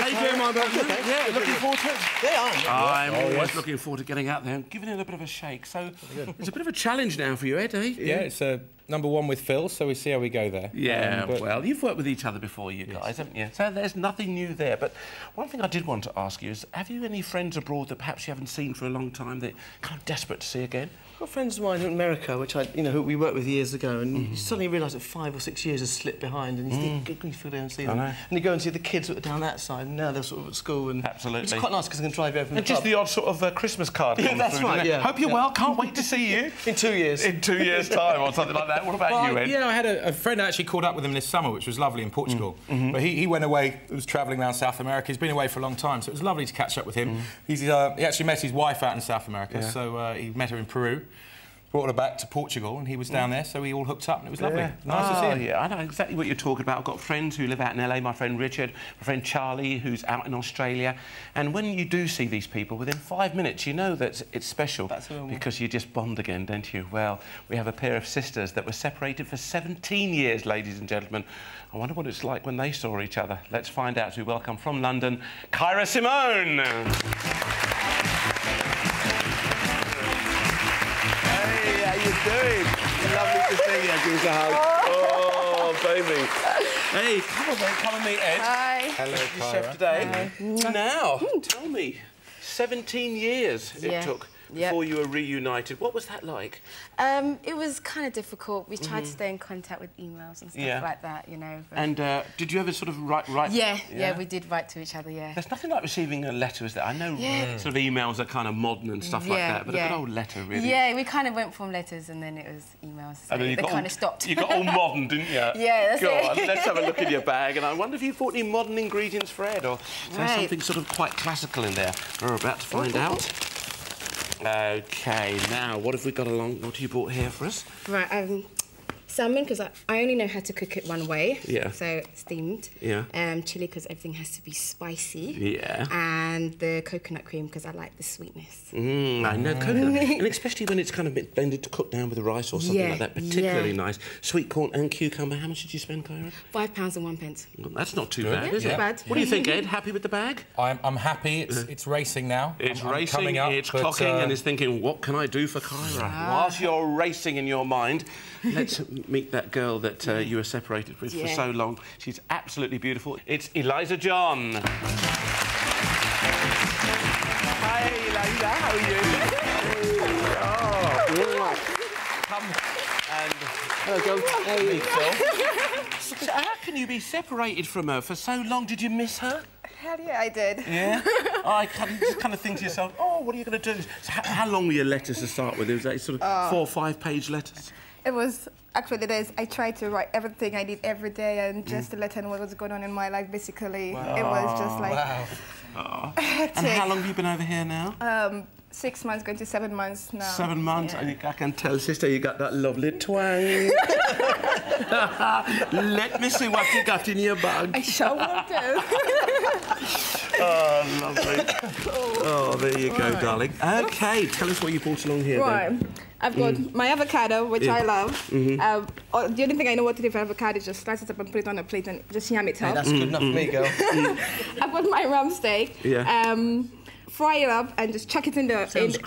How you doing, my brother? Yeah, looking forward to it. Yeah, I'm always looking forward to getting out there and giving it a bit of a shake. So it's a bit of a challenge now for you, Ed, eh? Yeah, it's #1 with Phil, so we see how we go there. Yeah, well, you've worked with each other before, you guys, haven't you? So there's nothing new there. But one thing I did want to ask you is, have you any friends abroad that perhaps you haven't seen for a long time that you're kind of desperate to see again? I've got friends of mine in America, which who we worked with years ago, and you suddenly realise that 5 or 6 years has slipped behind, and you think, good grief, go down and see them. And you go and see the kids that are down that side, and now they're sort of at school, and absolutely, it's quite nice because I can drive you over from the just the odd sort of Christmas card. Yeah, that's through, right. Yeah. Hope you're well. Can't wait to see you in 2 years. In 2 years' time, or something like that. What about you, Ed? Yeah, I had a friend I actually caught up with him this summer, which was lovely in Portugal. But he went away. He was travelling around South America. He's been away for a long time, so it was lovely to catch up with him. He actually met his wife out in South America, so he met her in Peru. Brought her back to Portugal, and he was down there, so we all hooked up, and it was lovely. Nice to see him. Yeah, I know exactly what you're talking about. I've got friends who live out in LA, my friend Richard, my friend Charlie, who's out in Australia. And when you do see these people, within 5 minutes, you know that it's special. Because you just bond again, don't you? Well, we have a pair of sisters that were separated for 17 years, ladies and gentlemen. I wonder what it's like when they saw each other. Let's find out as we welcome from London, Kyra Simone. How you doing? Lovely to see you. Give us a hug. Oh, baby. Hey, come on, mate. Come and meet Ed. Hi. Hello, Kyra. Chef today. Hi. Now, tell me, 17 years it took before you were reunited. What was that like? It was kind of difficult. We tried to stay in contact with emails and stuff like that, you know. But... And did you ever sort of write? Yeah, we did write to each other, There's nothing like receiving a letter, is there? I know sort of emails are kind of modern and stuff like that, but a good old letter, really. Yeah, we kind of went from letters and then it was emails. So and then they kind of stopped. You got all modern, didn't you? Yeah, that's Go on, let's have a look in your bag. And I wonder if you brought any modern ingredients for Ed, or something sort of quite classical in there. We're about to find out. OK, now, what have we got along? What have you brought here for us? Right, salmon, because I only know how to cook it one way. Yeah. So, steamed. Yeah. Chilli, because everything has to be spicy. Yeah. And the coconut cream, because I like the sweetness. I know, coconut. And especially when it's kind of blended to cook down with the rice or something like that, particularly nice. Sweet corn and cucumber. How much did you spend, Kyra? £5.01. Well, that's not too bad, is it? Not bad. What do you think, Ed? Happy with the bag? I'm happy. It's racing now. It's racing, coming up, it's clocking, and it's thinking, what can I do for Kyra? Whilst you're racing in your mind, let's meet that girl that you were separated with for so long. She's absolutely beautiful. It's Eliza John. Hi, Eliza. How are you? Come and... Hello, girl. How are you? So how can you be separated from her for so long? Did you miss her? Hell yeah, I did. Yeah? I just kind of think to yourself, oh, what are you going to do? So how long were your letters to start with? It was like sort of 4 or 5 page letters? It was... Actually, I tried to write everything I did every day and just to let her know what was going on in my life, basically. It was just like... hectic. And how long have you been over here now? 6 months, going to 7 months now. 7 months? Yeah. I can tell, sister, you got that lovely twang. Let me see what you got in your bag. I sure will do. Oh, lovely. Oh, there you go, darling. OK, tell us what you brought along here, then. I've got my avocado, which I love. The only thing I know what to do for avocado is just slice it up and put it on a plate and just yam it up. Hey, that's good enough for me, girl. I've got my rump steak. Fry it up and just chuck it in the oven. We'll just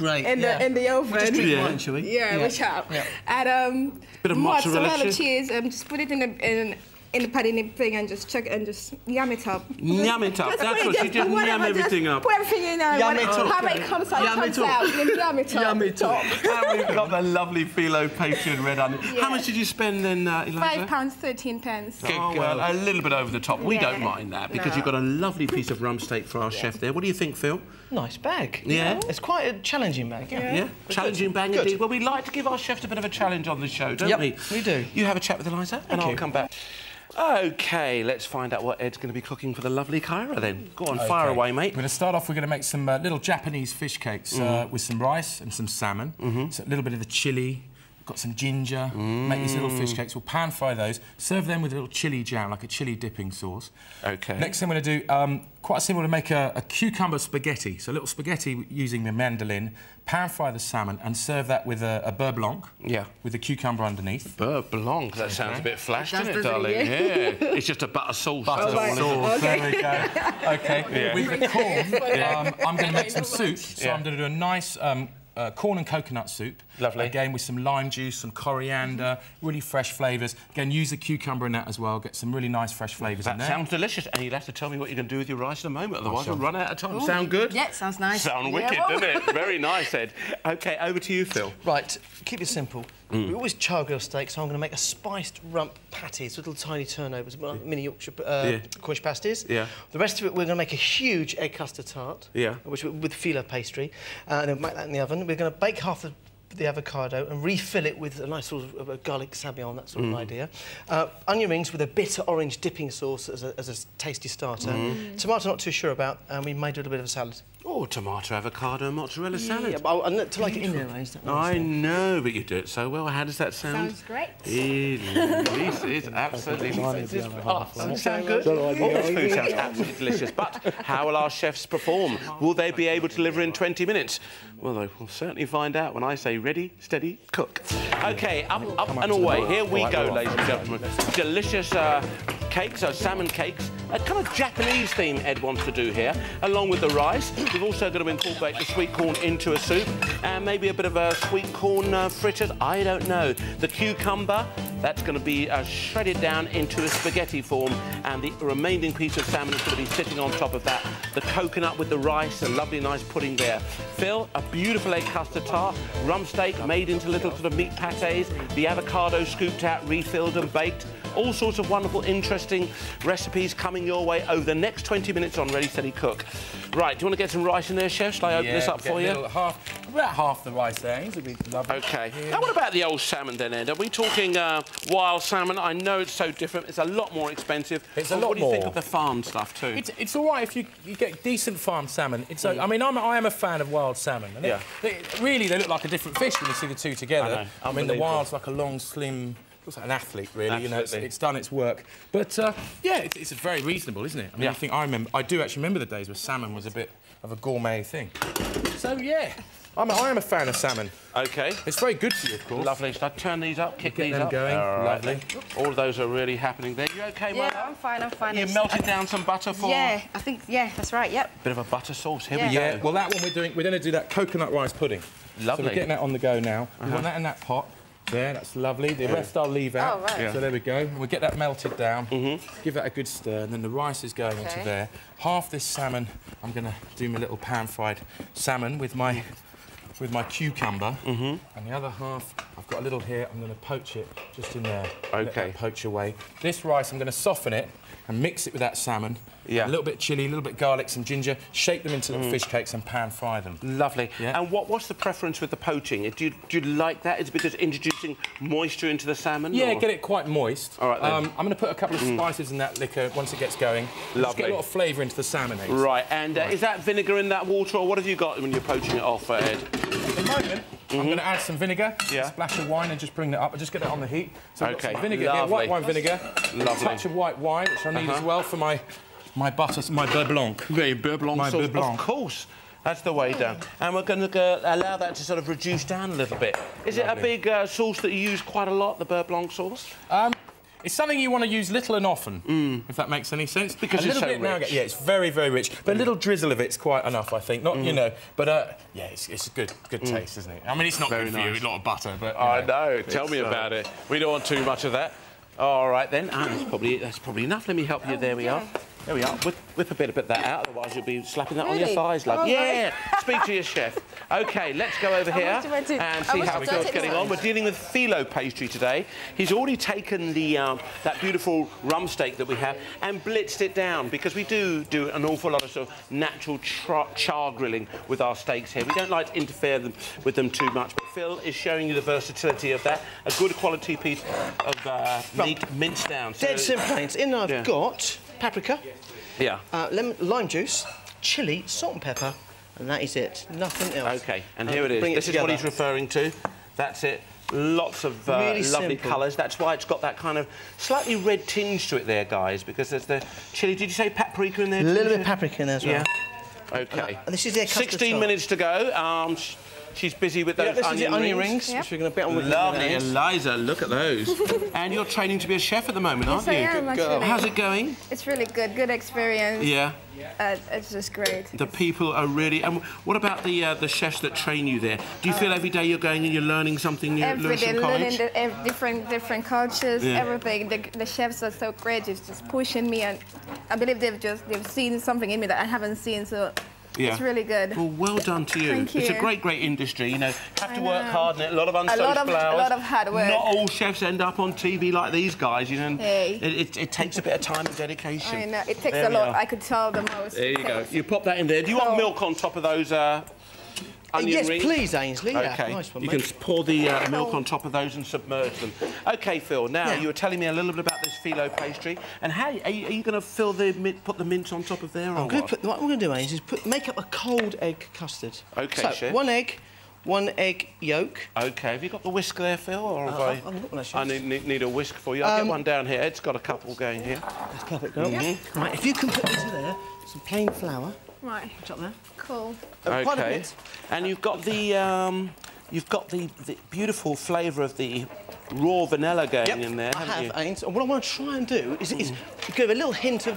drink wine, shall we? We shall. And bit of mozzarella cheese and just put it in the padding thing and just chuck it and just yam it up. Yam it up. That's what she just yam everything up. Put everything in there. Yam it up. However it comes out, Yam it up. Yam it up. And we've got the lovely phyllo Patreon red onion. How much did you spend then, Eliza? £5.13. Oh, well, a little bit over the top. We don't mind that because you've got a lovely piece of rump steak for our chef there. What do you think, Phil? Nice bag. Yeah? It's quite a challenging bag, Yeah? Challenging bag indeed. Well, we like to give our chefs a bit of a challenge on the show, don't we? We do. You have a chat with Eliza and I'll come back. OK, let's find out what Ed's going to be cooking for the lovely Kyra, then. Go on, fire away, mate. We're going to start off, we're going to make some little Japanese fish cakes with some rice and some salmon. So a little bit of the chilli, got some ginger, make these little fish cakes. We'll pan fry those, serve them with a little chilli jam, like a chilli dipping sauce. OK. Next thing I'm going to do, quite simple, to make a cucumber spaghetti. So a little spaghetti using the mandolin, pan fry the salmon and serve that with a beurre blanc. Yeah. With the cucumber underneath. Beurre blanc, that sounds a bit flash, doesn't it, darling? Yeah. It's just a butter sauce. Butter sauce, there we go. OK. Yeah. With the corn, I'm going to make some soup. So I'm going to do a nice corn and coconut soup. Lovely. Again, with some lime juice, some coriander, really fresh flavours. Again, use the cucumber in that as well. Get some really nice fresh flavours in there. That sounds delicious. And you'll have to tell me what you're going to do with your rice in a moment, otherwise we'll run out of time. Ooh. Sound good? Yeah, sounds nice. Sound wicked, doesn't it? Very nice, Ed. OK, over to you, Phil. Right, keep it simple. We always char grill steak, so I'm going to make a spiced rump patties, little tiny turnovers, mini Yorkshire Cornish pasties. Yeah. The rest of it, we're going to make a huge egg custard tart, which with filo pastry, and then make that in the oven. We're going to bake half the avocado and refill it with a nice sort of a garlic sabayon, that sort of idea. Onion rings with a bitter orange dipping sauce as a tasty starter. Tomato, not too sure about, and we made a little bit of a salad. Oh, tomato, avocado, mozzarella salad. Yeah, but I like to like it in there, I know, but you do it so well. How does that sound? Sounds great. It's absolutely delicious. Doesn't it sound good? All this food sounds absolutely delicious. But how will our chefs perform? Will they be able to deliver in 20 minutes? Well, they will certainly find out when I say ready, steady, cook. OK, up and away. Here we go, ladies and gentlemen. Delicious cakes, salmon cakes. A kind of Japanese theme Ed wants to do here, along with the rice. We've also got to incorporate the sweet corn into a soup, and maybe a bit of a sweet corn fritters. I don't know. The cucumber, that's going to be shredded down into a spaghetti form, and the remaining piece of salmon is going to be sitting on top of that. The coconut with the rice, and lovely nice pudding there. Phil, a beautiful egg custard tart, rump steak made into little sort of meat patés, the avocado scooped out, refilled and baked. All sorts of wonderful, interesting recipes coming your way over the next 20 minutes on Ready, Steady, Cook. Right, do you want to get some rice in there, Chef? Shall I open this up for you? About half the rice there. It'll be lovely. OK. Now, what about the old salmon then, Ed? Are we talking wild salmon? I know it's so different. It's a lot more expensive. It's a lot more. What do you think of the farm stuff, too? It's all right if you get decent farm salmon. I mean, I am a fan of wild salmon. And really, they look like a different fish when you see the two together. I mean, the wild's like a long, slim... looks like an athlete, really. Absolutely. You know, it's done its work. But yeah, it's very reasonable, isn't it? I mean, I do actually remember the days where salmon was a bit of a gourmet thing. So yeah, I am a fan of salmon. OK. It's very good for you, of course. Lovely. Should I turn these up? Kick these up. Going. Lovely. All of those are really happening there. You OK, Mother? Yeah, I'm fine. I'm fine. You melted down some butter for? Yeah, I think. Yeah, that's right. Yep. Bit of a butter sauce. Here we go. Yeah. Well, that one we're going to do that coconut rice pudding. Lovely. So we're getting that on the go now. We want that in that pot. There, that's lovely. The rest I'll leave out. Oh, right. Yeah. So there we go. We'll get that melted down, give that a good stir, and then the rice is going into there. Half this salmon, I'm going to do my little pan-fried salmon with my cucumber, and the other half, I've got a little here, I'm going to poach it just in there. OK. Let that poach away. This rice, I'm going to soften it and mix it with that salmon. Yeah. A little bit of chilli, a little bit of garlic, some ginger, shape them into little fish cakes and pan-fry them. Lovely. Yeah. And what's the preference with the poaching? Do you like that? Is it because introducing moisture into the salmon? Yeah, or? Get it quite moist. All right, then. I'm going to put a couple of spices in that liquor once it gets going. Lovely. Just get a lot of flavour into the salmon eggs. Right, and is that vinegar in that water, or what have you got when you're poaching it off, Ed? At the moment, I'm going to add some vinegar, a splash of wine, and just bring that up. I'll just get it on the heat. So I've got some vinegar here, white wine vinegar, a touch of white wine, which I need as well for my butter, my beurre blanc. Yeah, beurre blanc sauce. Beurre blanc. Of course. That's the way down. And we're going to allow that to sort of reduce down a little bit. Is it a big sauce that you use quite a lot, the beurre blanc sauce? It's something you want to use little and often, if that makes any sense. Because it's so rich. Yeah, it's very, very rich. But a little drizzle of it's quite enough, I think. Not, you know, but yeah, it's a good taste, isn't it? I mean, it's not very good for you, a lot of butter, but I know. Tell me about it. We don't want too much of that. All right then. That's probably enough. Let me help you. There we are. There we are. Whip a bit of that out, otherwise you'll be slapping that on your thighs, love. Yeah! Speak to your chef. OK, let's go over here and see how Phil's getting on. We're dealing with phyllo pastry today. He's already taken that beautiful rump steak that we have and blitzed it down, because we do an awful lot of sort of natural char grilling with our steaks here. We don't like to interfere with them too much, but Phil is showing you the versatility of that. A good quality piece of meat minced down. So, dead simple. In I've got paprika, lime juice, chilli, salt and pepper, and that is it. Nothing else. OK, and here it is. This is what he's referring to. That's it. Lots of really lovely colours. That's why it's got that kind of slightly red tinge to it there, guys, because there's the chilli. Did you say paprika in there? A little bit of paprika in there as well. Yeah. OK. And this is their 16 minutes to go. She's busy with those onion rings. Which we're going to bet on with. Lovely, Eliza, look at those. And you're training to be a chef at the moment, aren't you? Yes, I am, actually. How's it going? It's really good. Good experience. Yeah. It's just great. The people are really... And what about the chefs that train you there? Do you feel every day you're going and you're learning something new? Every day, learning different cultures, everything. The chefs are so great. It's just pushing me, and I believe they've seen something in me that I haven't seen. So. Yeah. It's really good. Well done to you. Thank you. It's a great industry. You know, have to work hard in it. A lot of unsocial hours. A lot of hard work. Not all chefs end up on TV like these guys, you know. Hey. It takes a bit of time and dedication. I know. It takes a lot. I could tell the most. There you go. You pop that in there. Do you want milk on top of those onion rings? Yes, please, Ainsley. OK. Yeah, nice one, you can pour the milk on top of those and submerge them. OK, Phil, now you were telling me a little bit about this phyllo pastry. And how are you going to put the mint on top of there, or what I'm going to do, Ainsley, is make up a cold egg custard. OK, so, chef. one egg yolk. OK, have you got the whisk there, Phil? Or have I need a whisk for you. I'll get one down here. Ed's got a couple going here. That's perfect, girl. Right, if you can put into there some plain flour. Right. What's up there? Cool. OK. And you've got the beautiful flavour of the raw vanilla going in there, haven't you? Ains. And what I want to try and do is give a little hint of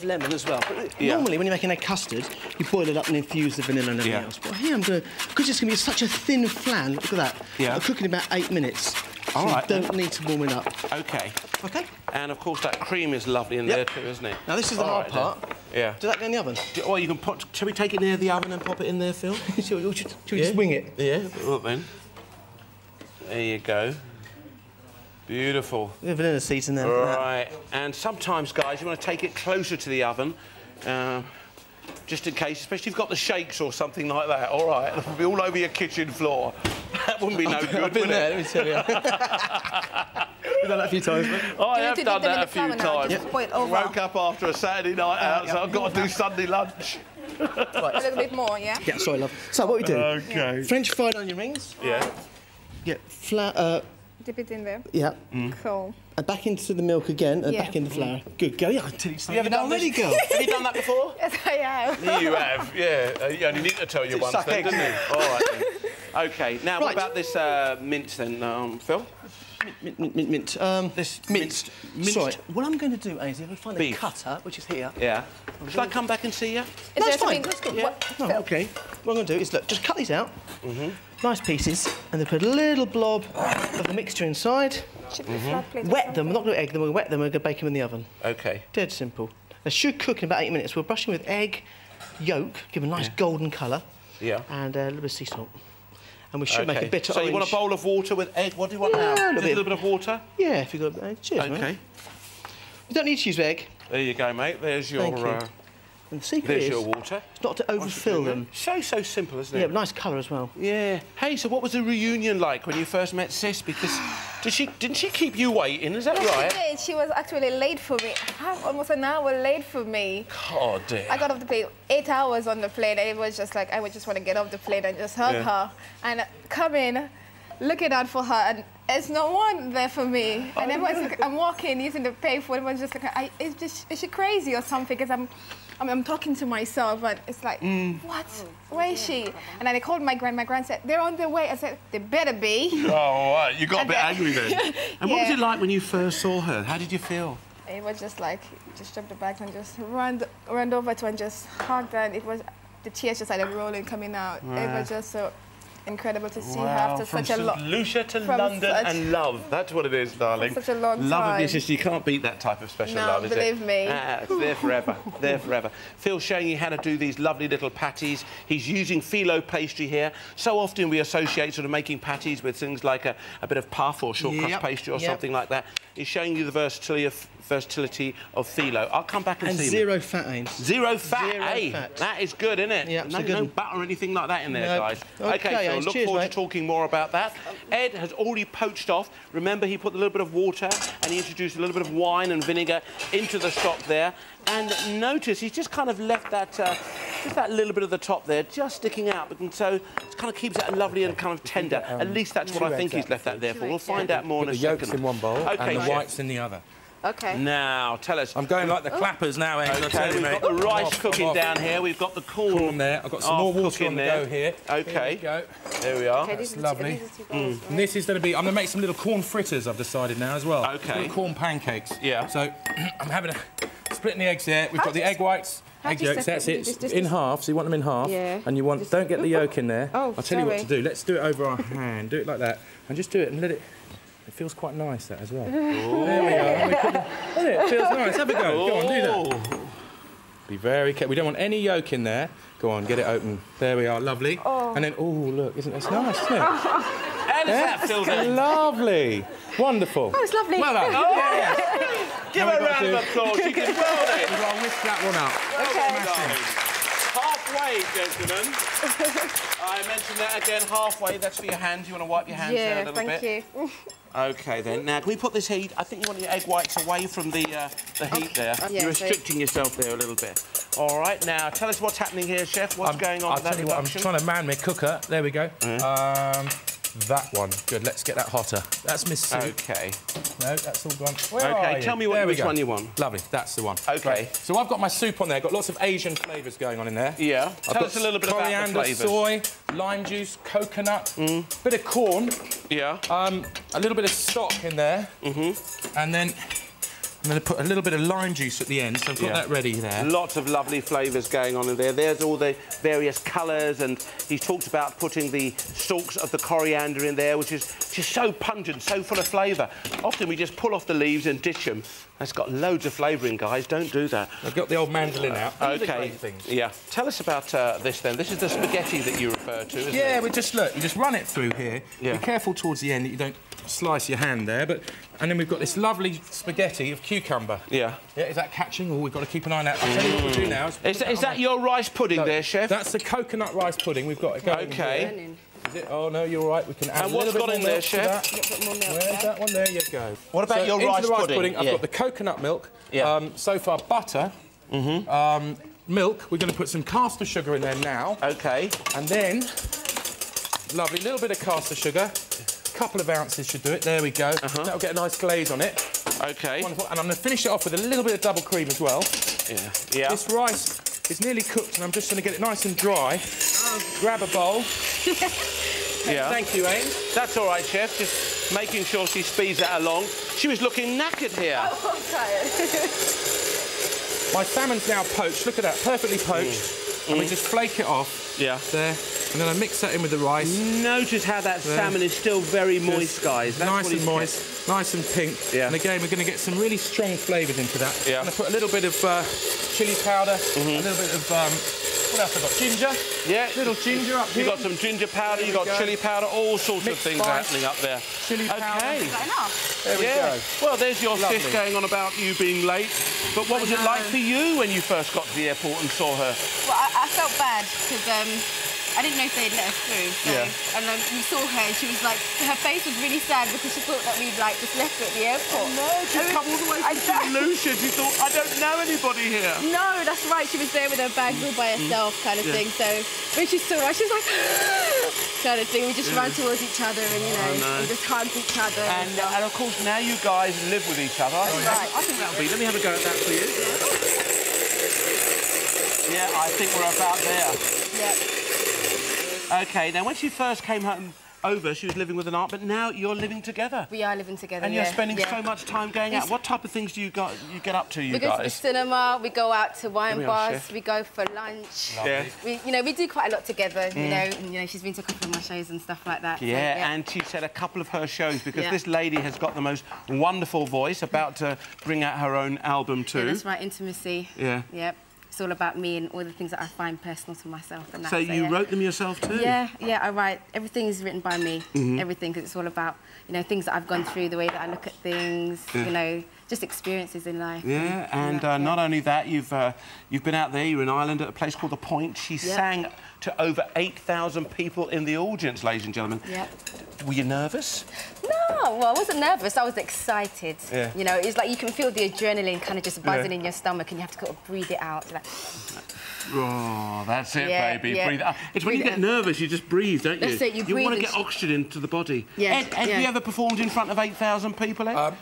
lemon as well. But normally, when you're making a custard, you boil it up and infuse the vanilla and everything else. But here I'm going to, because it's going to be such a thin flan, look at that. I'm cooking about 8 minutes. All right. You don't need to warm it up. OK. OK. And, of course, that cream is lovely in there too, isn't it? Now, this is the hard part. Yeah. Does that go in the oven? Well, you can put... Shall we take it near the oven and pop it in there, Phil? Shall we just wing it? Yeah, well then. There you go. Beautiful. The vanilla seeds in there. Right. And sometimes, guys, you want to take it closer to the oven, just in case, especially if you've got the shakes or something like that. All right, it'll be all over your kitchen floor. That wouldn't be no good, I've been there, let me tell you. You've done that a few times, mate. I have done that a few times. Woke up after a Saturday night out, so I've got to do Sunday lunch. Right. A little bit more, yeah? Yeah, sorry, love. So, what we do? OK. French fried onion rings. Yeah. Yeah, flour... Dip it in there. Yeah. Cool. And back into the milk again, and back in the flour. Good, go. Yeah, until it's you ever done already, girl. Have you done that before? Yes, I have. You have, yeah. You only need to tell you once then, didn't you? All right, then. OK, now what about this mint then, Phil? Mint. This minced. Sorry, what I'm going to do, Ainsley, we find the cutter, which is here. Yeah. Should I come back and see you? No, it's fine. Let's go. Yeah. Oh, OK. What I'm going to do is, look, just cut these out. Nice pieces, and then put a little blob of the mixture inside. Wet them. We're not going to egg them. We're going to wet them. We're going to bake them in the oven. OK. Dead simple. They should cook in about 8 minutes. We'll brush them with egg yolk, give them a nice golden colour. Yeah. And a little bit of sea salt. And we should make a bit of orange. So you want a bowl of water with egg? What do you want now? Just a little bit of water? Yeah, if you've got egg. Cheers, OK. You don't need to use egg. There you go, mate. There's your... And the secret there's is, your water. It's not to overfill them. So simple, isn't it? Yeah, but nice colour as well. Yeah. Hey, so what was the reunion like when you first met Sis? Because didn't she keep you waiting? Is that right? She did. She was actually late for me. Almost an hour late for me. Oh, dear. I got off the plane 8 hours on the plane, and it was just like I would just want to get off the plane and just hug her and come in, looking out for her, and there's no one there for me. And everyone's like, I'm walking using the payphone. Everyone's just like, is she crazy or something? Because I'm talking to myself, and it's like, what? Where is she? And then I called my grand. My grand said, they're on their way. I said, they better be. Oh, right. You got a bit angry then. And what was it like when you first saw her? How did you feel? It was just like, just dropped the bag and just ran over to her and just hugged her. And it was, the tears just started rolling, coming out. Wow. It was just so incredible to see her after such a long... From Lucia to London and love. That's what it is, darling. Such a long time. Love of your sister. You can't beat that type of special love, is it? Believe me. It's there forever. There forever. Phil's showing you how to do these lovely little patties. He's using phyllo pastry here. So often we associate sort of making patties with things like a bit of puff or short crust pastry or something like that. He's showing you the versatility of phyllo. I'll come back and see zero fat, Ains. Zero fat, Zero fat. That is good, isn't it? Yeah, no butter or anything like that in there, guys. Okay, Phil, look forward to talking more about that. Ed has already poached off. Remember, he put a little bit of water and he introduced a little bit of wine and vinegar into the stock there. And notice he's just kind of left that just that little bit of the top there, just sticking out, and so it kind of keeps it lovely and kind of tender. At least that's what I think he's left that there for. We'll find out more in a second. The yolks in one bowl and the whites in the other. Okay. Now, tell us. I'm going like the clappers now, Eng. Okay, we've got the rice cooking down here. We've got the corn there. I've got some more water on the go here. Okay. Here we go. There we are. Okay, That's lovely. Bowls, right? And this is going to be... I'm going to make some little corn fritters, I've decided now, as well. Okay. Little corn pancakes. Yeah. So, I'm having splitting the eggs there. We've got the egg whites. Egg yolks, that's it. Just in half, so you want them in half. Yeah. And you want... Don't get the yolk in there. Oh, I'll tell you what to do. Let's do it over our hand. Do it like that. And just do it and let it... It feels quite nice, that, as well. There we are. It feels nice. Have a go. Go on, do that. Be very careful. We don't want any yolk in there. Go on, get it open. There we are. Lovely. And then, oh, look, isn't this nice, isn't it? How does that feel then? Lovely. Wonderful. Oh, it's lovely. Well done. Give her a round of applause. She can well it. We've got to whisk that one up. Okay. Halfway, gentlemen. I mentioned that again, halfway. That's for your hands. You want to wipe your hands there a little bit? Yeah, thank you. OK, then. Now, can we put this heat... I think you want your egg whites away from the heat there. Yeah, You're restricting yourself there a little bit. All right, now, tell us what's happening here, Chef. What's going on with that I'll tell you what, I'm trying to man my cooker. There we go. That one. Good, let's get that hotter. That's Miss Soup. OK. No, that's all gone. Where are you? Tell me which one you want. Lovely, that's the one. OK. Right. So I've got my soup on there. Got lots of Asian flavours going on in there. Yeah. Tell us a little bit about the flavours. Coriander, soy, lime juice, coconut, bit of corn. Yeah. A little bit of stock in there. And then I'm going to put a little bit of lime juice at the end, so I've got that ready there. Lots of lovely flavours going on in there. There's all the various colours, and he talked about putting the stalks of the coriander in there, which is just so pungent, so full of flavour. Often we just pull off the leaves and ditch them. That's got loads of flavouring, guys. Don't do that. I've got the old mandolin out. OK. Yeah. Tell us about this, then. This is the spaghetti that you refer to, isn't it? Yeah, we just, look, you just run it through here. Yeah. Be careful towards the end that you don't slice your hand there, but... And then we've got this lovely spaghetti of cucumber. Yeah. Yeah, is that catching? Oh, we've got to keep an eye on that. I'll tell you what we'll do now. Is that your rice pudding there, Chef? That's the coconut rice pudding we've got going. OK. Is it? Oh, no, you're all right. We can add and what's got in there, Chef? Where's that one? There you go. What about your rice pudding? I've got the coconut milk. Yeah. So far, butter. Milk. We're going to put some caster sugar in there now. OK. And then, lovely, little bit of caster sugar. Couple of ounces should do it. There we go. That'll get a nice glaze on it. OK. Wonderful. And I'm going to finish it off with a little bit of double cream as well. Yeah. Yeah. This rice is nearly cooked, and I'm just going to get it nice and dry. Grab a bowl. Yeah. Thank you, Ames. That's all right, Chef. Just making sure she speeds that along. She was looking knackered here. Oh, I'm tired. My salmon's now poached. Look at that, perfectly poached. And we just flake it off. Yeah. There. And then I mix that in with the rice. Notice how that salmon is still very moist, guys. That's nice and moist, nice and pink. Yeah. And again, we're going to get some really strong flavours into that. Yeah. I'm going to put a little bit of chilli powder, a little bit of, what else have I got? Ginger. Yeah. Little ginger up here. You've got some ginger powder, you've got chilli powder, all sorts of things happening up there. Chilli powder. OK. Is that enough? There we go. Well, there's your shift going on about you being late. But what was it like for you when you first got to the airport and saw her? Well, I felt bad because I didn't know if they'd let us through. So, Yeah. And we saw her and she was like, her face was really sad because she thought that we'd like just left her at the airport. No, she'd come all the way from St. Lucia. She thought, I don't know anybody here. No, that's right. She was there with her bags all by herself kind of thing. So when she saw us, she was like, kind of thing. We just ran towards each other and, you know, and just hugged each other. And of course, now you guys live with each other. Right. I think that'll be. Let me have a go at that for you. Yeah, I think we're about there. Yeah. OK, now when she first came home over, she was living with an aunt, but now you're living together. We are living together, and you're spending so much time going out. What type of things do you get up to, you guys? We go to the cinema, we go out to wine bars, we go for lunch. Yeah. We do quite a lot together, you know. And, she's been to a couple of my shows and stuff like that. Yeah, so, and she said a couple of her shows, because this lady has got the most wonderful voice, about to bring out her own album too. Yeah, that's right, Intimacy. Yeah. Yep. It's all about me and all the things that I find personal to myself. And that, so you wrote them yourself too? Yeah, I write. Everything is written by me. Everything, because it's all about, things that I've gone through, the way that I look at things, just experiences in life. Yeah, and not only that, you've been out there, you're in Ireland at a place called The Point. She sang to over 8,000 people in the audience, ladies and gentlemen. Yep. Were you nervous? No, well, I wasn't nervous. I was excited. Yeah. You know, it's like you can feel the adrenaline kind of just buzzing in your stomach, and you have to kind of breathe it out. Like... Oh, that's it, baby. Yeah. Breathe it out. It's when you get nervous, you just breathe, don't you? That's it, you want to breathe get oxygen into the body. Yeah. Ed, have you ever performed in front of 8,000 people, Ed?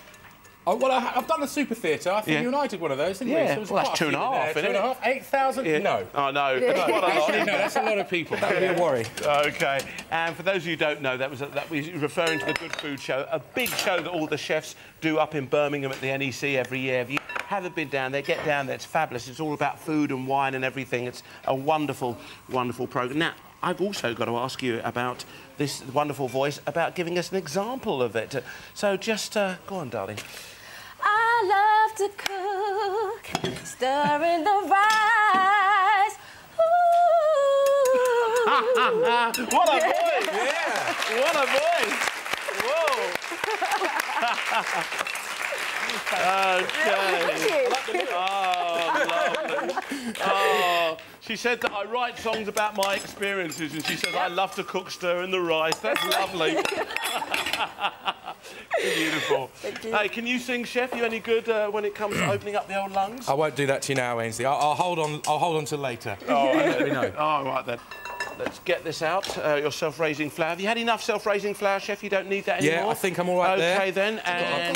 Well, I've done the Super Theatre. I think you and I did one of those, didn't we? Yeah, So it was well, that's 2.5, isn't it? 2.5? 8,000? Yeah. No. Oh, no. No, that's a lot of people. That would be a worry. OK. And for those of you who don't know, that was referring to the Good Food Show, a big show that all the chefs do up in Birmingham at the NEC every year. If you haven't been down there, get down there. It's fabulous. It's all about food and wine and everything. It's a wonderful, wonderful programme. Now, I've also got to ask you about this wonderful voice, about giving us an example of it. So just go on, darling. I love to cook, stirring the rice. What a voice! Yeah! What a voice! Whoa! OK. Oh, lovely. Oh, she said that I write songs about my experiences, and she says I love to cook, stir in the rice. That's lovely. Beautiful. Thank you. Hey, can you sing, Chef? You any good when it comes to opening up the old lungs? I won't do that to you now, Ainsley. I'll hold on. I'll hold on till later. Oh, let me know. All right then. Let's get this out. Your self-raising flour. Have you had enough self-raising flour, Chef? You don't need that anymore? Yeah, I think I'm all right there. OK, then. And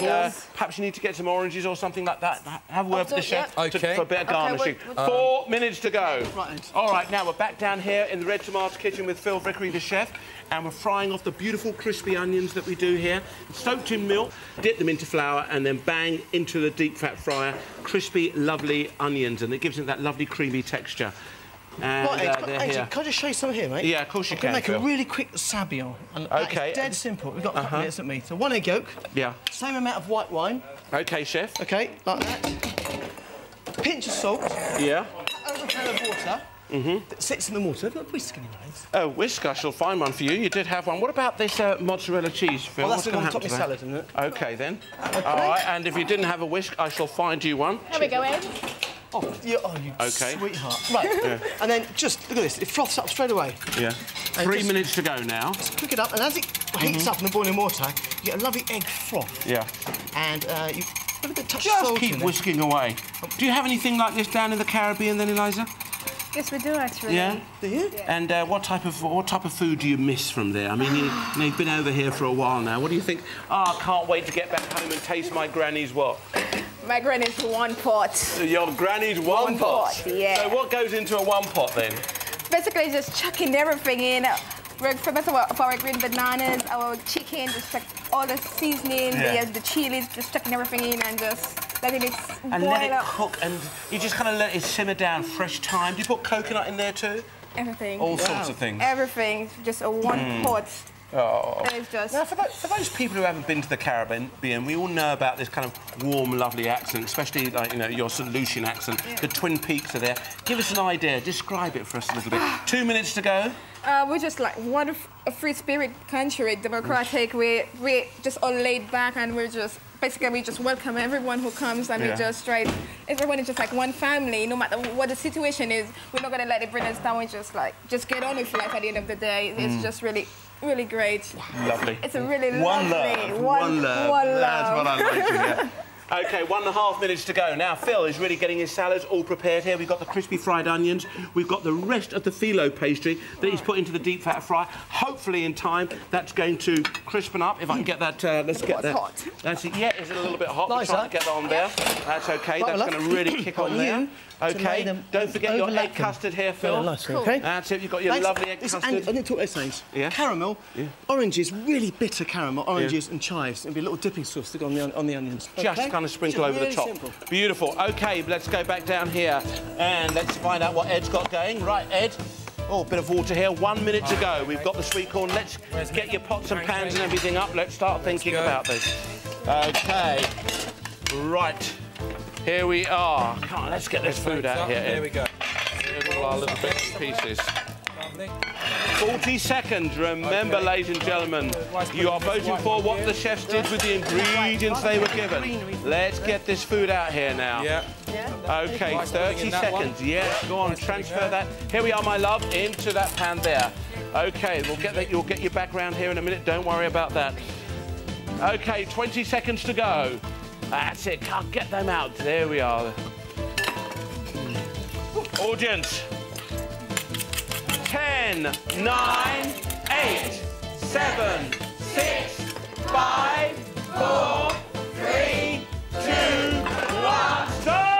perhaps you need to get some oranges or something like that. Have a word with the chef for a bit of garnishing. 4 minutes to go. Right. All right, now we're back down here in the Red Tomato kitchen with Phil Vickery, the chef, and we're frying off the beautiful crispy onions that we do here. Soaked in milk, dip them into flour, and then bang into the deep fat fryer. Crispy, lovely onions, and it gives it that lovely creamy texture. And they're here. Can I just show you some here, mate? Yeah, of course you can. Make a really quick sabion. And OK. It's dead simple. We've got a couple minutes, haven't we? So 1 egg yolk. Yeah. Same amount of white wine. OK, Chef. OK, like that. Pinch of salt. Yeah. Over a can of water. That sits in the water. I've got a whisk in your place. Oh, whisk, I shall find one for you. You did have one. What about this mozzarella cheese, Phil? Well, that's going on to top of your salad, isn't it? OK, then. All right, and if you didn't have a whisk, I shall find you one. Here we go, Ed. Oh, you OK. sweetheart. Right, and then just, look at this, it froths up straight away. Yeah. 3 minutes to go now. Just cook it up, and as it heats up in the boiling water, you get a lovely egg froth. Yeah. And you put a bit of touch of Just salt keep in there. whisking away. Do you have anything like this down in the Caribbean then, Eliza? Yes, we do, actually. Yeah? Do you? And what type of food do you miss from there? I mean, you've been over here for a while now. What do you think? Oh, I can't wait to get back home and taste my granny's what? My granny's one pot. Your granny's one pot? Yeah. So what goes into a one pot then? Basically, just chucking everything in. We're famous for our green bananas, our chicken, just chuck all the seasoning, the chilies, just chucking everything in and just letting it boil and let it up. cook, and you just kind of let it simmer down, fresh thyme. Do you put coconut in there too? Everything. All sorts of things. Everything, just a one pot. Oh. And it's just... Now, for those people who haven't been to the Caribbean, we all know about this kind of warm, lovely accent, especially, like, you know, your St. Lucian accent. Yeah. The Twin Peaks are there. Give us an idea. Describe it for us a little bit. 2 minutes to go. We're just like a free spirit country, democratic. We're just all laid back, and we just welcome everyone who comes, and we just everyone is just like one family. No matter what the situation is, we're not gonna let it bring us down. We just get on with life at the end of the day. It's just really great. Lovely. It's a really one lovely love. One love. One love. That's what I like to hear. OK, 1.5 minutes to go. Now, Phil is really getting his salads all prepared here. We've got the crispy fried onions. We've got the rest of the phyllo pastry that he's put into the deep fat fry. Hopefully, in time, that's going to crispen up. If I can get that, let's get that. Hot. That's it. Yeah, is it a little bit hot? Nice, We're trying to get that on there. That's OK. That's going to really kick on there. OK. Don't forget your egg custard here, Phil. Nice, okay. That's it. You've got your lovely egg custard. And I didn't talk those things. Yeah. Caramel, oranges, really bitter caramel, oranges and chives. It'll be a little dipping sauce to go on the onions. Just kind of sprinkle over the top. Simple. Beautiful. OK, let's go back down here and let's find out what Ed's got going. Right, Ed. Oh, a bit of water here. 1 minute to go. We've got the sweet corn. Let's get your pots and pans and everything up. Let's start thinking about this. OK. Right. Here we are. Come on, let's get this food out here, Ed. Here we go. Here's all our little bits and pieces. evening. 40 seconds. Remember, ladies and gentlemen, you are voting for what the chefs did with the ingredients they were given. Let's get this food out here now. Yeah. OK, 30 seconds. Yes, go on, transfer that. Here we are, my love, into that pan there. OK, we'll get that. You'll get your back round here in a minute. Don't worry about that. OK, 20 seconds to go. That's it. Can't get them out. There we are. Audience. 10, 9, 8, 7, 6, 5, 4, 3, 2, 1. Stop!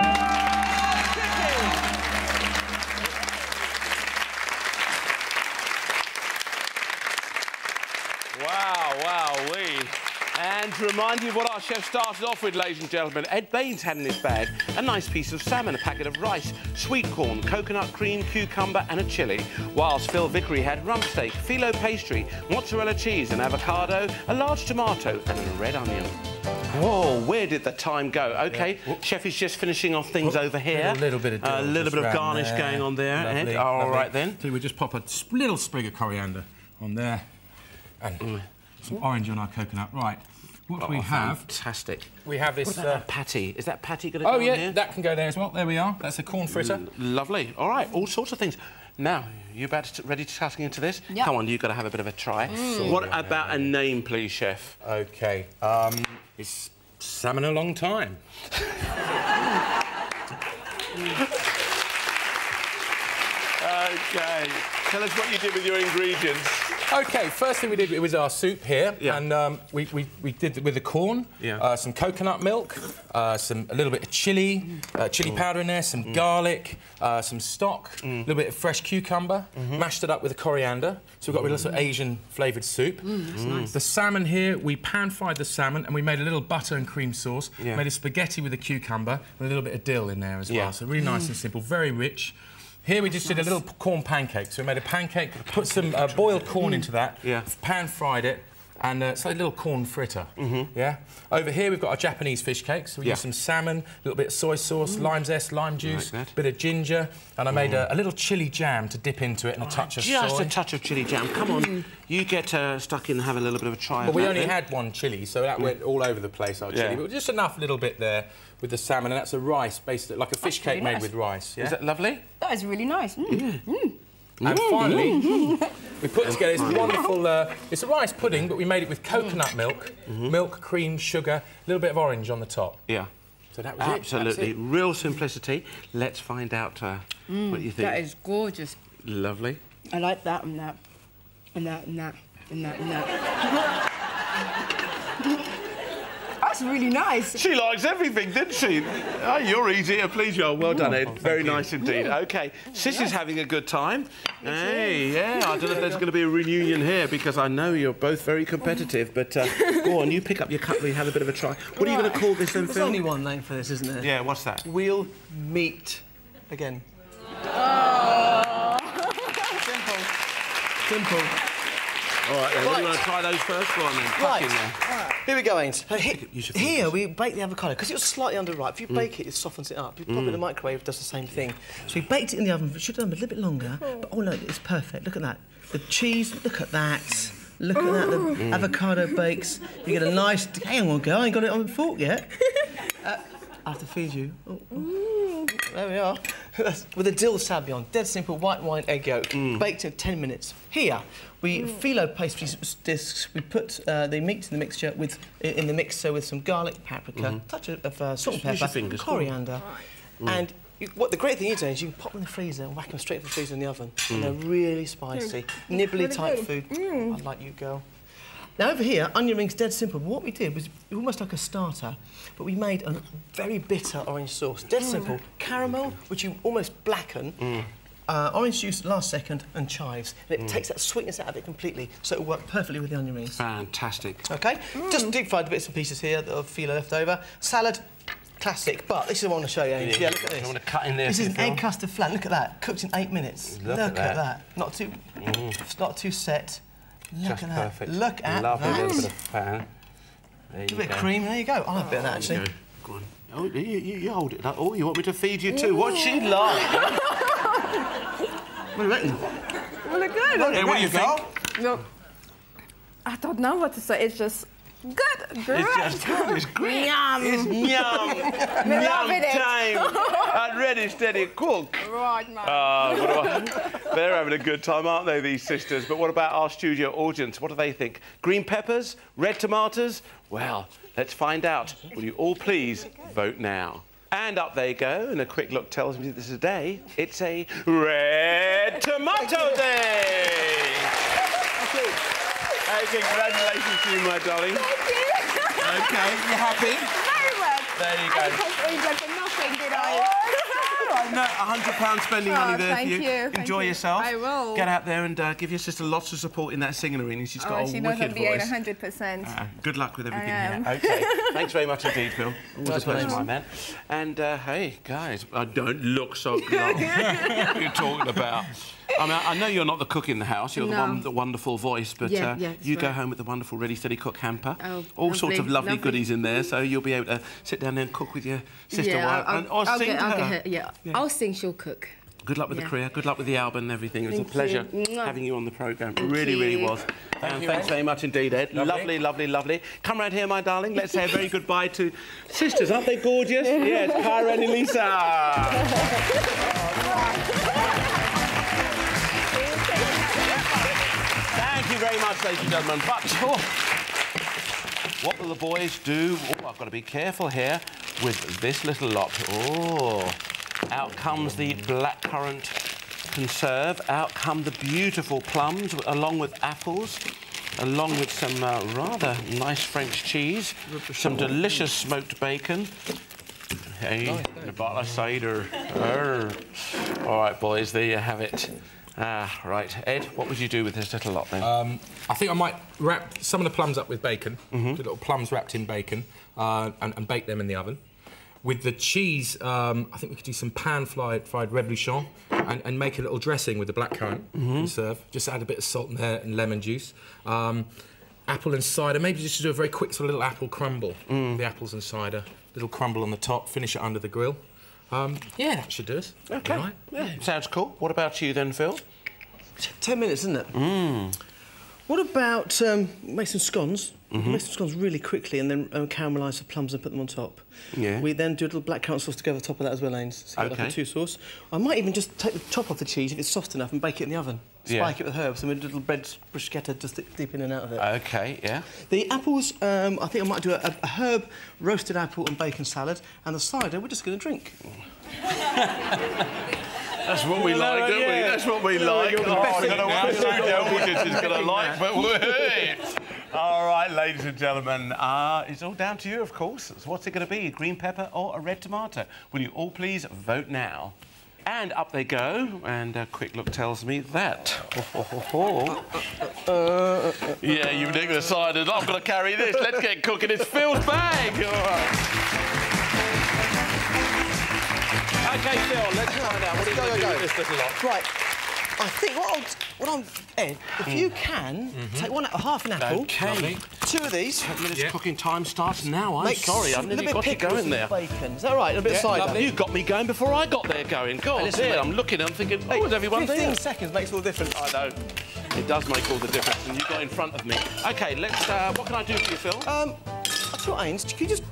Wow-wee. And to remind you of what our chef started off with, ladies and gentlemen, Ed Baines had in his bag a nice piece of salmon, a packet of rice, sweet corn, coconut cream, cucumber and a chilli, whilst Phil Vickery had rump steak, phyllo pastry, mozzarella cheese, an avocado, a large tomato and a red onion. Whoa, where did the time go? OK, chef is just finishing off things over here. A little bit of garnish going on there, Ed. All right, then. So we just pop a little sprig of coriander on there and some orange on our coconut. Right. What we have... Fantastic. We have this... What about that patty? Is that patty going to go on here? here? That can go there as well. There we are. That's a corn fritter. Lovely. All right, all sorts of things. Now, you ready to cutting into this? Yep. Come on, you've got to have a bit of a try. What about a name, please, chef? OK. It's salmon a long time. OK. Tell us what you did with your ingredients. OK, first thing we did was our soup here, and we did it with the corn, some coconut milk, a little bit of chilli powder in there, some garlic, some stock, a little bit of fresh cucumber, mashed it up with the coriander, so we've got a little sort of Asian flavoured soup. That's nice. The salmon here, we pan-fried the salmon and we made a little butter and cream sauce, made a spaghetti with a cucumber and a little bit of dill in there as well, so really nice and simple, very rich. Here we just did a little corn pancake. So we made a pancake, put some boiled corn into that, pan-fried it, and it's like a little corn fritter. Over here we've got our Japanese fish cakes. So we used some salmon, a little bit of soy sauce, lime zest, lime juice, a bit of ginger, and I made a little chilli jam to dip into it and a touch of soy. Just a touch of chilli jam. Come on, you get stuck in and have a little bit of a try. Well, we only had one chilli, so that went all over the place, our chilli. But just enough little bit there with the salmon, and that's a rice, basically, like a fish cake made with rice. Is that lovely? That is really nice. And finally, we put together this wonderful... it's a rice pudding, but we made it with coconut milk, milk, cream, sugar, a little bit of orange on the top. So that was absolutely. Real simplicity. Let's find out what you think. That is gorgeous. Lovely. I like that and that. And that and that and that and that. That's really nice. She likes everything, didn't she? Oh, you're easy. Please, you are. Well done, Ed. Very nice indeed. OK, Sis is having a good time. Hey, I don't know if there's going to be a reunion here because I know you're both very competitive, but go on, you pick up your cutlery, have a bit of a try. What are you going to call this then, Phil? There's only one name for this, isn't there? Yeah, what's that? We'll meet again. Simple. All right, then. Right. You want to try those first? Go on, then. Right. Here we go, Ains. Here we bake the avocado, because it was slightly underripe. If you bake it, it softens it up. You pop it in the microwave, it does the same thing. So we baked it in the oven. We should have done it a little bit longer, but oh no, it's perfect. Look at that. The cheese, look at that. Look at that, the avocado bakes. You get a nice... Hang on, girl, I ain't got it on the fork yet. I have to feed you. There we are. With a dill sabion, dead simple white wine egg yolk, baked in 10 minutes. Here, we phyllo pastry discs. We put the meat in the mixture in the mixer with some garlic, paprika, touch of salt and pepper, coriander, and what the great thing is you can pop them in the freezer and whack them straight in the freezer in the oven, and they're really spicy, nibbly type food. I like you, girl. Now over here, onion rings, dead simple. What we did was almost like a starter, but we made a very bitter orange sauce. Dead simple. Caramel, which you almost blacken, orange juice last second, and chives. And it takes that sweetness out of it completely, so it'll work perfectly with the onion rings. Fantastic. OK? Just deep fried bits and pieces here of phyllo left over. Salad, classic, but this is what I want to show you. Yeah, look at this. I want to cut in there. This is an egg custard flan. Look at that. Cooked in 8 minutes. Look at that. Not too... It's not too set. Look at that. Perfect. Look at Love that. a little bit of fan. There you A bit of cream, there you go. I'll have a bit of that, actually. Go on. Oh, you hold it. Oh, you want me to feed you too? What's she like? What do you reckon? Really good. Yeah, what do you think? Look, I don't know what to say. It's just good. Great. It's just good. It's great. Yum. It's yum. Yum time. And ready, steady, cook. Right, man. They're having a good time, aren't they, these sisters? But what about our studio audience? What do they think? Green peppers? Red tomatoes? Well, let's find out. Will you all please vote now? And up they go, and a quick look tells me this is a day. It's a red tomato day! Okay, congratulations to you, my darling. Thank you. Okay, you happy? Very much. There you go. I didn't pay you for nothing, did I? No, £100 spending money there for thank you. Enjoy yourself. I will. Get out there and give your sister lots of support in that singing arena. She's got a she knows wicked I'm being voice. 100%. Good luck with everything am. here. Okay. Thanks very much indeed, Phil. Always a pleasure, my man. And hey, guys, I don't look so glum. What are you talking about? I mean, I know you're not the cook in the house. You're the one with the wonderful voice, but you go home with the wonderful Ready Steady Cook hamper. Oh, all sorts of lovely goodies in there, so you'll be able to sit down there and cook with your sister. I'll get her. Yeah, I'll sing. She'll cook. Good luck with the career. Good luck with the album and everything. It was a pleasure having you on the programme. It really was. And thanks very much indeed, Ed. Lovely, lovely, lovely. Come round here, my darling. Let's say a very goodbye to sisters. Aren't they gorgeous? Yes, Kyra and Elisa. Thank you very much, ladies and gentlemen. But what will the boys do? Oh, I've got to be careful here with this little lot. Oh, out comes the blackcurrant conserve. Out come the beautiful plums, along with apples, along with some rather nice French cheese, some delicious smoked bacon. Hey, a bottle of cider. All right, boys, there you have it. Right. Ed, what would you do with this little lot, then? I think I might wrap some of the plums up with bacon, the little plums wrapped in bacon, and bake them in the oven. With the cheese, I think we could do some pan-fried reblochon and make a little dressing with the blackcurrant conserve. Just add a bit of salt in there and lemon juice. Apple and cider, maybe just to do a very quick sort of little apple crumble. The apples and cider, little crumble on the top, finish it under the grill. Yeah, that should do us. OK. Right. Yeah, sounds cool. What about you then, Phil? 10 minutes, isn't it? What about make some scones? Make some scones really quickly and then caramelise the plums and put them on top. Yeah. We then do a little blackcurrant sauce to go over the top of that as well, Ains. So you got like a 2 sauce. I might even just take the top off the cheese if it's soft enough and bake it in the oven. Spike it with herbs and a little bread bruschetta just dip in and out of it. OK, yeah. The apples, I think I might do a herb roasted apple and bacon salad, and the cider we're just going to drink. That's what we like, don't we? That's what we like. I don't know what the studio audience is going to like, but wait. All right, ladies and gentlemen, it's all down to you, of course. So what's it going to be, a green pepper or a red tomato? Will you all please vote now? And up they go, and a quick look tells me that. Yeah, you've decided I'm going to carry this. Let's get cooking. It's Phil's bag. All right. OK, Phil, let's find out. What are you going to do with this little lot? Right. I think Ed, if you can, take half an apple. OK. 2 of these. 10 minutes cooking time starts now. I'm sorry, I've nearly got you going there. Bacon. Is that right? A bit of cider. You got me going before I got there going. God, I'm looking, I'm thinking, oh, is everyone there? 15 seconds makes all the difference. I know. It does make all the difference, and you got in front of me. OK, let's... what can I do for you, Phil? I'll tell you what, Ains, can you just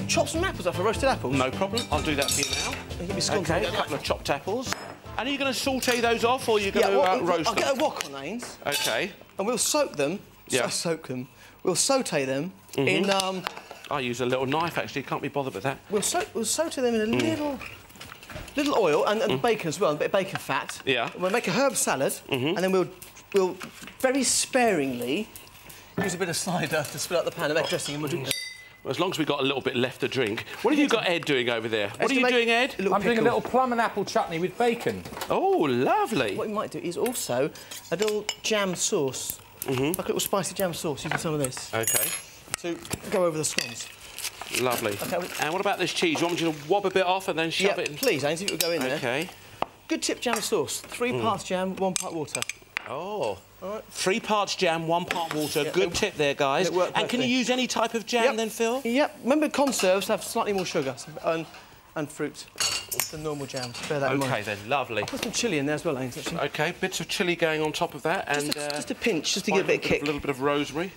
chop some apples up for roasted apples? No problem. I'll do that for you now. OK, a couple of chopped apples. And are you going to saute those off, or are you going to roast them? I'll get a wok on, Ains. OK. And we'll soak them. Yeah. We'll saute them in... I use a little knife, actually. Can't be bothered with that. We'll saute them in a little oil and bacon as well, a bit of bacon fat. Yeah. And we'll make a herb salad, and then we'll very sparingly use a bit of cider to spill out the pan and make dressing, and we'll do that. Well, as long as we've got a little bit left to drink. What have you got Ed doing over there? What are you doing, Ed? I'm doing a little plum and apple chutney with bacon. Oh, lovely. What we might do is also a little jam sauce. Like a little spicy jam sauce using some of this. OK. To go over the scones. Lovely. Okay. And what about this cheese? You want me to wob a bit off and then shove it in? Please, Ains, if it would go in there. OK. Good tip jam sauce. 3 parts jam, 1 part water. Oh. All right. 3 parts jam, 1 part water. Good tip there, guys. And can you use any type of jam then, Phil? Yep. Remember, conserves have slightly more sugar. And and fruit. The normal jams. Bear that in mind. OK, then. Lovely. I'll put some chilli in there as well, Baines, actually. OK, bits of chilli going on top of that. And just a pinch, just to give it a bit of kick. A little bit of rosemary.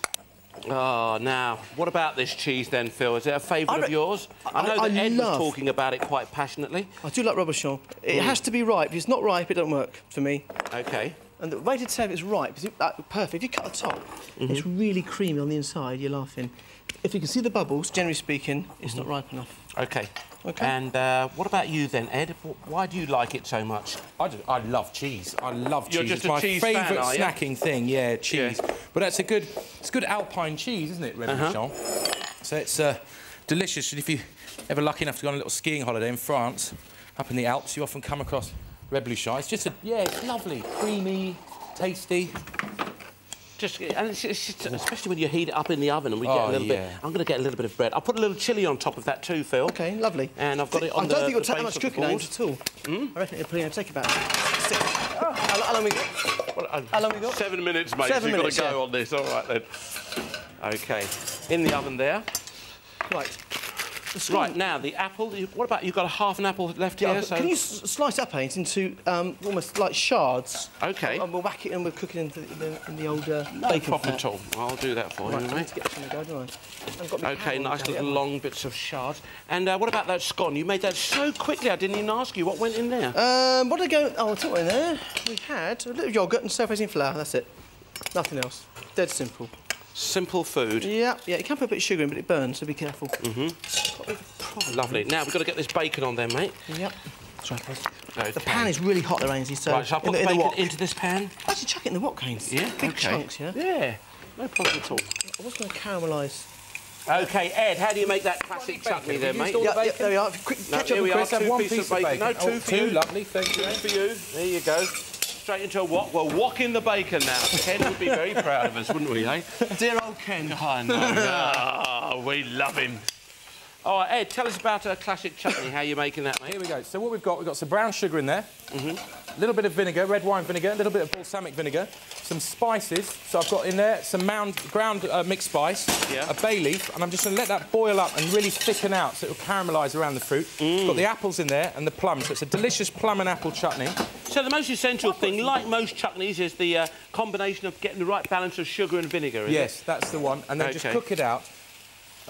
Oh, now, what about this cheese then, Phil? Is it a favourite of yours? I know that Ed was talking about it quite passionately. I do like Robuchon. It has to be ripe. If it's not ripe, it doesn't work for me. OK. And the way to tell if it's ripe is perfect. If you cut the top, it's really creamy on the inside, you're laughing. If you can see the bubbles, generally speaking, it's not ripe enough. OK. OK. And what about you then, Ed? Why do you like it so much? I love cheese. I love cheese. You're just it's my cheese fan, favourite snacking thing, yeah, cheese. Yeah. But it's good Alpine cheese, isn't it, Reblochon? So it's delicious. And if you're ever lucky enough to go on a little skiing holiday in France, up in the Alps, you often come across Reblochon. It's just it's lovely, creamy, tasty. And it's just, especially when you heat it up in the oven and we get a little bit... I'm going to get a little bit of bread. I'll put a little chilli on top of that too, Phil. OK, lovely. And I've got it on the I don't think it'll take that much cooking at all. I reckon it'll take about 6... How long we got? How long we got? 7 minutes, mate. 7 minutes, you've got to go on this. All right, then. OK. In the oven there. Right. Right, now, the apple. What about... You've got half an apple left here, so... Can you slice up, Baines, into almost like shards? OK. And we'll whack it and we'll cook it in the old bacon problem at all. I'll do that for you, mate. I need to get some of don't I? OK, nice little long bits of shards. And what about that scone? You made that so quickly, I didn't even ask you. What went in there? What did I go... Oh, I'll tell you what in there. We had a little yoghurt and surfacing flour, that's it. Nothing else. Dead simple. Simple food. Yeah, you can put a bit of sugar in, but it burns, so be careful. Lovely. Now, we've got to get this bacon on there, mate. Yep. Okay. The pan is really hot there, Ainsy, so... Right, shall I put the bacon into this pan? Actually, chuck it in the wok, Haynes. Yeah? Big chunks, yeah? Yeah. No problem at all. I was going to caramelise. OK, Ed, how do you make that classic chutney there, mate? Yeah, there we are. Quick, here we are, 2 pieces of bacon. No, two for you. Lovely, thank you. 2 for you. There you go. Straight into a wok. We're wocking the bacon now. Ken would be very proud of us, wouldn't we, eh? Dear old Ken. I know. We love him. All right, Ed, tell us about a classic chutney. How are you making that, mate? Here we go. So what we've got some brown sugar in there, a little bit of vinegar, red wine vinegar, a little bit of balsamic vinegar, some spices. So I've got in there some ground mixed spice, a bay leaf, and I'm just going to let that boil up and really thicken out so it will caramelise around the fruit. Got the apples in there and the plums. So it's a delicious plum and apple chutney. So the most essential thing, like most chutneys, is the combination of getting the right balance of sugar and vinegar, Yes, that's the one. And then just cook it out.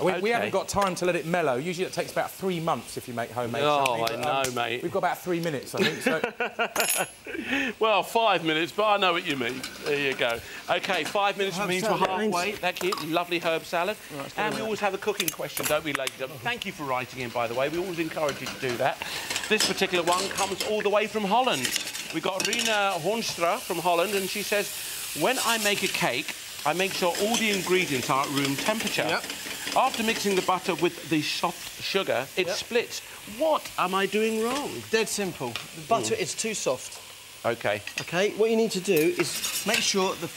We haven't got time to let it mellow. Usually it takes about 3 months if you make homemade chutney. Oh, I know, mate. We've got about 3 minutes, I think. So. Well, 5 minutes, but I know what you mean. There you go. OK, 5 minutes means we're halfway. Thank you. Lovely herb salad. And we always have a cooking question, don't we, ladies and gentlemen? Thank you for writing in, by the way. We always encourage you to do that. This particular one comes all the way from Holland. We've got Rina Hornstra from Holland, and she says, when I make a cake, I make sure all the ingredients are at room temperature. Yep. After mixing the butter with the soft sugar, it splits. What am I doing wrong? Dead simple. The butter is too soft. OK. OK, what you need to do is make sure the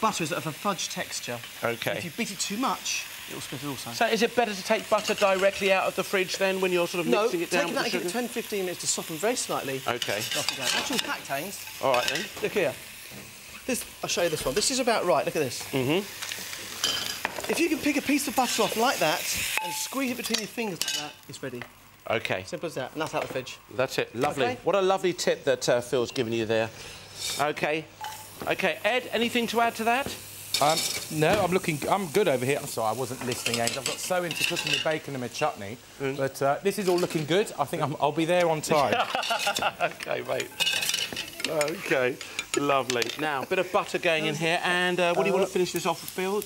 butter is of a fudge texture. OK. If you beat it too much, it'll split also. So is it better to take butter directly out of the fridge then when you're sort of mixing it down with the sugar? No, take 10-15 minutes to soften very slightly. OK. Actual fact, Haynes. All right, then. Look here. I'll show you this one. This is about right. Look at this. If you can pick a piece of butter off like that and squeeze it between your fingers like that, it's ready. OK. Simple as that, and that's out the fridge. That's it. Lovely. Okay. What a lovely tip that Phil's given you there. OK. OK, Ed, anything to add to that? No, I'm good over here. I'm sorry, I wasn't listening, Ed. I've got so into cooking the bacon and my chutney. But this is all looking good. I think I'll be there on time. OK, mate. OK. Lovely. Now, a bit of butter going in here, and what do you want to finish this off with, Phil?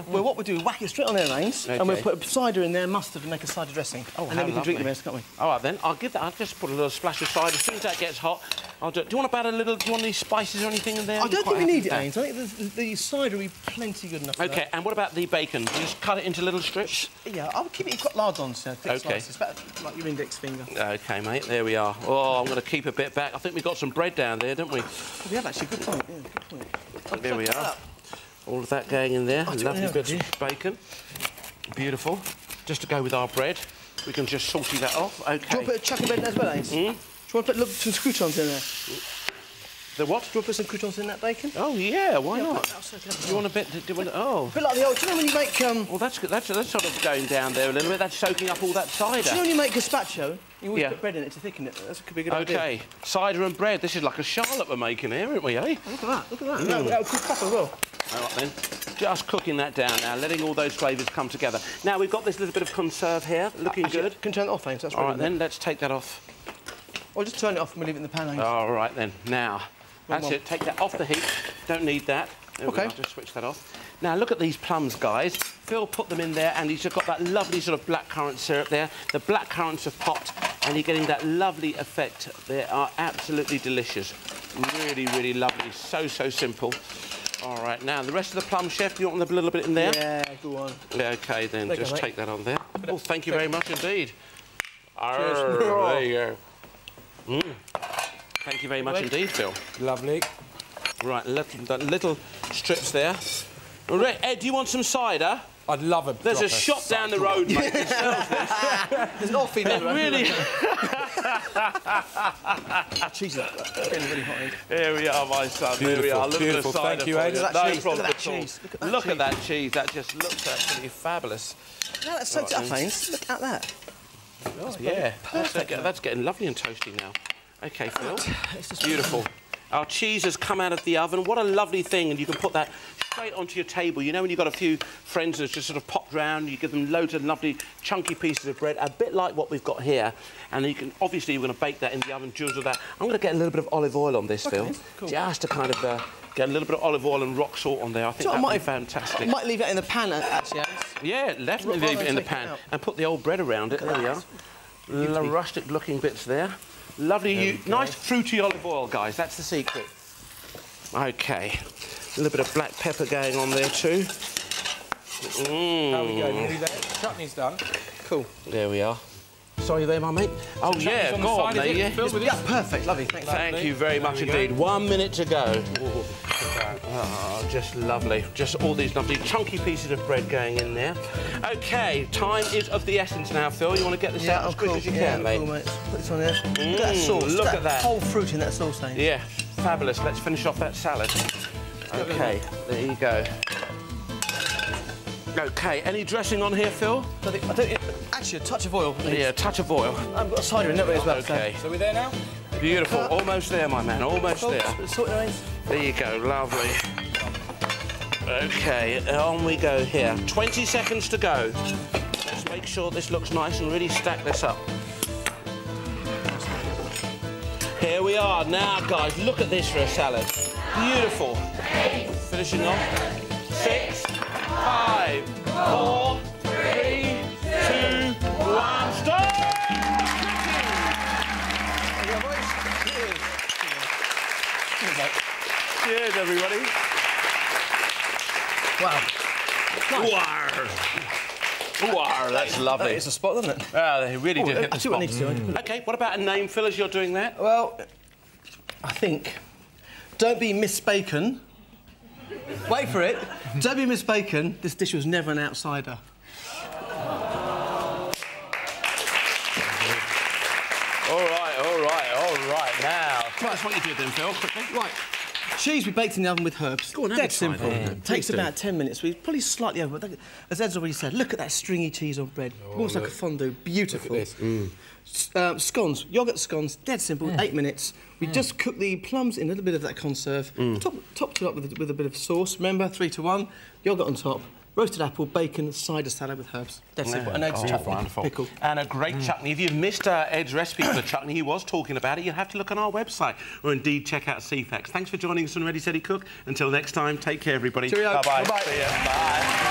What we'll do, whack it straight on there, Baines, and we'll put cider in there, mustard, and make a cider dressing. Oh, and then we can drink the rest, can't we? All right, then. I'll just put a little splash of cider. As soon as that gets hot, I'll do it. Do you want any spices or anything in there? I don't think we need it, Baines. I think the cider will be plenty good enough. OK, and what about the bacon? Do you just cut it into little strips? Yeah, I'll keep it lardons, thick slices, about like your index finger. OK, mate, there we are. Oh, I'm going to keep a bit back. I think we've got some bread down there, don't we? We have actually, good point, yeah, good point. There we are. All of that going in there. Lovely bits of bacon. Beautiful. Just to go with our bread, we can just salty that off. OK. Do you want to put a chuck of bread in as well, Ace? Do you want to put some croutons in there? The what? Do you want to put some croutons in that bacon? Oh, yeah, why not? You want a bit... Oh. A bit like the old... Do you know when you make... Well, that's sort of going down there a little bit. That's soaking up all that cider. Do you know when you make gazpacho, you always put bread in it to thicken it? That could be a good idea. OK, cider and bread. This is like a Charlotte we're making here, aren't we, eh? Oh, look at that, look at that. That would cook up as well. All right, then. Just cooking that down now, letting all those flavours come together. Now, we've got this little bit of conserve here, looking good. Can you turn it off, Baines? That's all right, then, let's take that off. Or just turn it off and we'll leave it in the pan. All right, then. Now, that's it. Take that off the heat. Don't need that. There we are. Just switch that off. Now, look at these plums, guys. Phil put them in there, and he's just got that lovely sort of blackcurrant syrup there. The blackcurrants have popped, and you're getting that lovely effect. They are absolutely delicious. Really, really lovely. So, so simple. All right, now, the rest of the plum, Chef, do you want a little bit in there? Yeah, go on. Yeah, OK, then. Just take that on there. Oh, thank you very much indeed. Cheers. There you go. Thank you very much indeed, Phil. Lovely. Right, little strips there. Right, Ed, do you want some cider? I'd love a There's a shop down the road, mate. That sells this. There's an off in there. Really? Cheese, that's getting really hot. Here we are, my son. Beautiful, Here we are. Look at the cider. Thank you, Ed. No problem at all. Look at that cheese. Look at that cheese. That just looks absolutely fabulous. No, that's soaked up, Baines. Look at that. Oh, yeah. That's getting lovely and toasty now. OK, Phil. Beautiful. Our cheese has come out of the oven. What a lovely thing, and you can put that straight onto your table. You know when you've got a few friends that's just sort of popped round, you give them loads of lovely chunky pieces of bread, a bit like what we've got here, and you can obviously you're going to bake that in the oven, drizzle that. I'm going to get a little bit of olive oil on this, Phil, cool. Just to kind of get a little bit of olive oil and rock salt on there. I think that might be fantastic. I might leave it in the pan, actually, Alex. Yeah, definitely leave it in the pan and put the old bread around it. There we are. Little rustic-looking bits there. Lovely, nice fruity olive oil, guys. That's the secret. OK. A little bit of black pepper going on there too. How are we going? Nearly there. Chutney's done. Cool. There we are. Sorry there, my mate. Oh, yeah, go on, mate. Yeah, perfect. Lovely. Thank you very much indeed. 1 minute to go. Oh, just lovely. Just all these lovely chunky pieces of bread going in there. OK, time is of the essence now, Phil. You want to get this out as quick as you can, mate? Cool, mate. Put this on there. Look at that sauce. Look at that. Whole fruit in that sauce, Baines. Yeah, fabulous. Let's finish off that salad. OK, there you go. OK, any dressing on here, Phil? Actually, a touch of oil, please. Yeah, a touch of oil. I've got cider in it as well. OK. So we're there now? Beautiful. Almost there, my man. Almost there. There you go. Lovely. OK, on we go here. 20 seconds to go. Let's make sure this looks nice and really stack this up. Here we are. Now, guys, look at this for a salad. Beautiful. Finishing off. 6, 5, 4, 3, 2, 1, stop! Cheers, everybody. Wow. Wow, that's lovely. It's a spot, isn't it? Ah, they really did hit the spot. What needs to do. OK, what about a name, Phil, as you're doing that? Well, I think... Don't be Miss Bacon. Wait for it. Don't be Miss Bacon. This dish was never an outsider. All right. Now, that's what you do then, Phil, quickly. Right. Cheese we baked in the oven with herbs. Go on, dead simple. Takes do. about 10 minutes. We probably slightly over. But as Ed's already said, look at that stringy cheese on bread. Almost like a fondue. Beautiful. Look at this. Scones, yoghurt scones, dead simple. 8 minutes. We just cooked the plums in a little bit of that conserve. Topped it up with a bit of sauce. Remember, 3 to 1. Yoghurt on top. Roasted apple, bacon, cider salad with herbs. Dead simple. And Ed's chutney, wonderful. Pickle. And a great chutney. If you've missed Ed's recipe for the chutney, he was talking about it, you'll have to look on our website or indeed check out CFAX. Thanks for joining us on Ready, Steady, Cook. Until next time, take care, everybody. Cheerio. Bye-bye. Bye-bye. See ya. Bye.